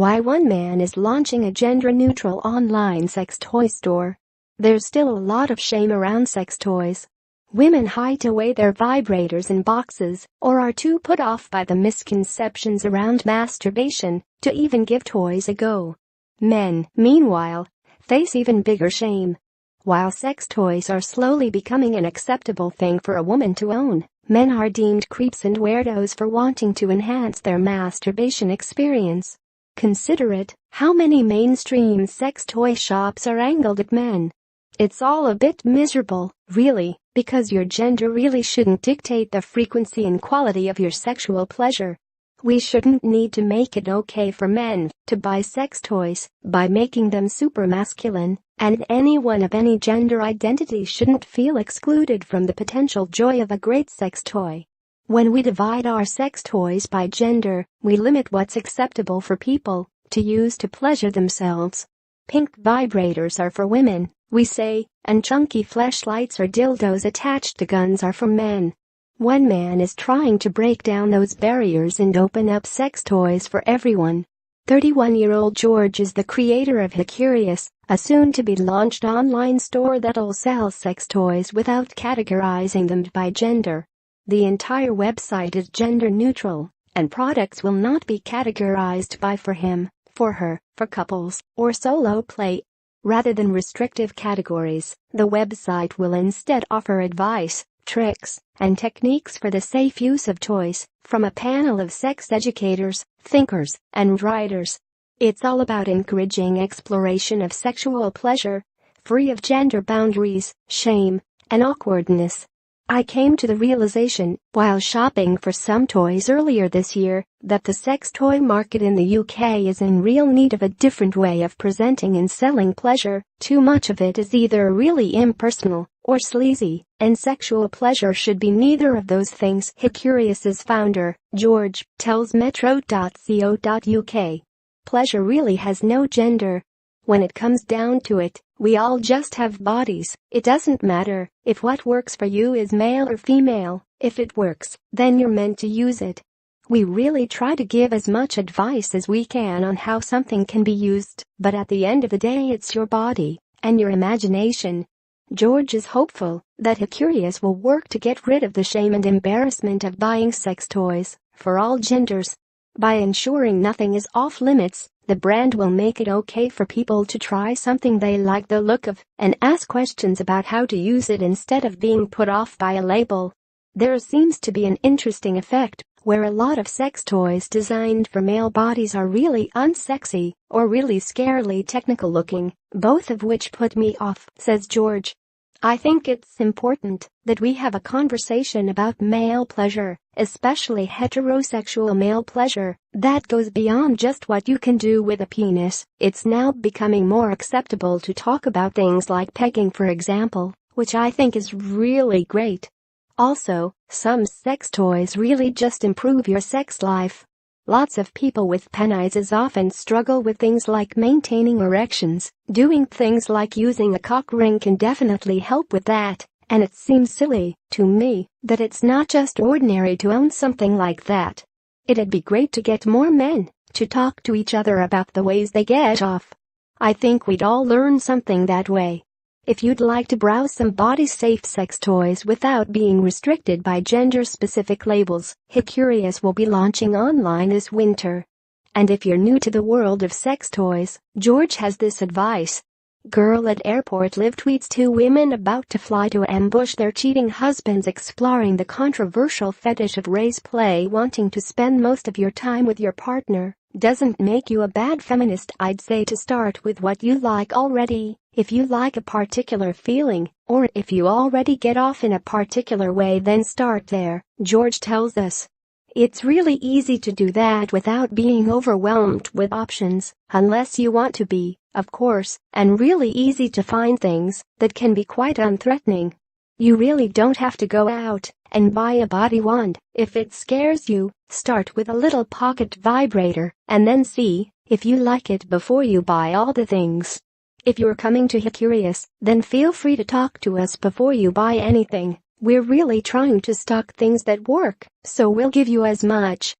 Why one man is launching a gender-neutral online sex toy store. There's still a lot of shame around sex toys. Women hide away their vibrators in boxes or are too put off by the misconceptions around masturbation to even give toys a go. Men, meanwhile, face even bigger shame. While sex toys are slowly becoming an acceptable thing for a woman to own, men are deemed creeps and weirdos for wanting to enhance their masturbation experience. Consider it, how many mainstream sex toy shops are angled at men? It's all a bit miserable, really, because your gender really shouldn't dictate the frequency and quality of your sexual pleasure. We shouldn't need to make it okay for men to buy sex toys by making them super masculine, and anyone of any gender identity shouldn't feel excluded from the potential joy of a great sex toy. When we divide our sex toys by gender, we limit what's acceptable for people to use to pleasure themselves. Pink vibrators are for women, we say, and chunky fleshlights or dildos attached to guns are for men. One man is trying to break down those barriers and open up sex toys for everyone. 31-year-old George is the creator of Curious, a soon-to-be-launched online store that'll sell sex toys without categorizing them by gender. The entire website is gender-neutral, and products will not be categorized by for him, for her, for couples, or solo play. Rather than restrictive categories, the website will instead offer advice, tricks, and techniques for the safe use of toys from a panel of sex educators, thinkers, and writers. It's all about encouraging exploration of sexual pleasure, free of gender boundaries, shame, and awkwardness. I came to the realization, while shopping for some toys earlier this year, that the sex toy market in the UK is in real need of a different way of presenting and selling pleasure. Too much of it is either really impersonal or sleazy, and sexual pleasure should be neither of those things. Curious's founder, George, tells metro.co.uk. Pleasure really has no gender. When it comes down to it, we all just have bodies. It doesn't matter if what works for you is male or female. If it works, then you're meant to use it. We really try to give as much advice as we can on how something can be used, but at the end of the day it's your body and your imagination. George is hopeful that Curious will work to get rid of the shame and embarrassment of buying sex toys for all genders. By ensuring nothing is off limits, the brand will make it okay for people to try something they like the look of and ask questions about how to use it instead of being put off by a label. There seems to be an interesting effect where a lot of sex toys designed for male bodies are really unsexy or really scarily technical looking, both of which put me off, says George. I think it's important that we have a conversation about male pleasure, especially heterosexual male pleasure, that goes beyond just what you can do with a penis. It's now becoming more acceptable to talk about things like pegging, for example, which I think is really great. Also, some sex toys really just improve your sex life. Lots of people with penises often struggle with things like maintaining erections. Doing things like using a cock ring can definitely help with that, and it seems silly, to me, that it's not just ordinary to own something like that. It'd be great to get more men to talk to each other about the ways they get off. I think we'd all learn something that way. If you'd like to browse some body-safe sex toys without being restricted by gender-specific labels, Curious will be launching online this winter. And if you're new to the world of sex toys, George has this advice. Girl at airport live tweets two women about to fly to ambush their cheating husbands exploring the controversial fetish of race play. Wanting to spend most of your time with your partner doesn't make you a bad feminist. I'd say to start with what you like already. If you like a particular feeling, or if you already get off in a particular way, then start there, George tells us. It's really easy to do that without being overwhelmed with options, unless you want to be, of course, and really easy to find things that can be quite unthreatening. You really don't have to go out and buy a body wand. If it scares you, start with a little pocket vibrator and then see if you like it before you buy all the things. If you're coming to Curious, then feel free to talk to us before you buy anything. We're really trying to stock things that work, so we'll give you as much